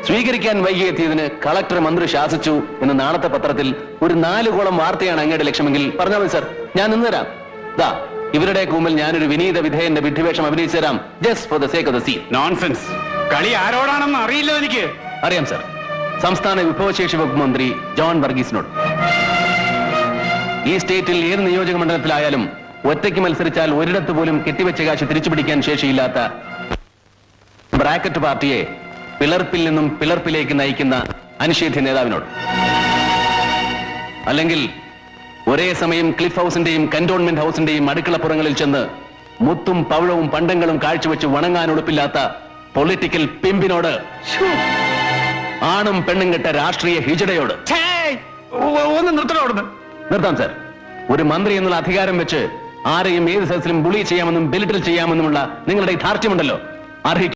സ്വീകരിക്കാൻ വൈകിയെത്തിയതിന് കളക്ടർ മന്ത്രി ശാസിച്ചു എന്ന് നാളത്തെ പത്രത്തിൽ ഒരു 4 കോളം വാർത്തയാണ് അങ്ങയുടെ ലക്ഷ്യമെങ്കിൽ പറഞ്ഞാൽ മതി സർ, ഞാൻ നിന്നുതരാം. ദാ ഇവരുടെ മുമ്പിൽ ഞാനൊരു വിനീത വിധേയന്റെ വിഡ്ഢിവേഷം അഭിനയിച്ചു തരാം. Just for the sake of the scene. Nonsense. കളി ആരോടാണെന്ന് അറിയില്ല എനിക്ക്. അറിയാം സർ, സംസ്ഥാന വിഭവശേഷി വകുപ്പ് മന്ത്രി ജോൺ വർഗീസിനോട്. ഈ സ്റ്റേറ്റിൽ ഏത് നിയോജക മണ്ഡലത്തിലായാലും ഒറ്റയ്ക്ക് മത്സരിച്ചാൽ ഒരിടത്ത് പോലും കെട്ടിവെച്ച കാശ് തിരിച്ചുപിടിക്കാൻ ശേഷിയില്ലാത്ത ബ്രാക്കറ്റ് പാർട്ടിയെ പിളർപ്പിൽ നിന്നും പിളർപ്പിലേക്ക് നയിക്കുന്ന അനിഷേധ്യ നേതാവിനോട്. അല്ലെങ്കിൽ ഒരേ സമയം ക്ലിഫ് ഹൗസിന്റെയും കന്റോൺമെന്റ് ഹൗസിന്റെയും അടുക്കളപ്പുറങ്ങളിൽ ചെന്ന് മുത്തും പവിഴവും പണ്ടങ്ങളും കാഴ്ചവെച്ച് വണങ്ങാൻ ഉടുപ്പില്ലാത്ത പൊളിറ്റിക്കൽ പിമ്പിനോട്, ആണും പെണ്ണും കെട്ട രാഷ്ട്രീയ ഹിജടയോട്. ഒന്ന് നിർത്തണം. നിർത്താം സർ. ഒരു മന്ത്രി എന്നുള്ള അധികാരം വെച്ച് ആരെയും ഏത് സദസ്സിലും ബുളി ചെയ്യാമെന്നും ബെലിറ്റിൽ ചെയ്യാമെന്നുമുള്ള നിങ്ങളുടെ ധാർഷ്ട്യമുണ്ടല്ലോ, അർഹിക്കും.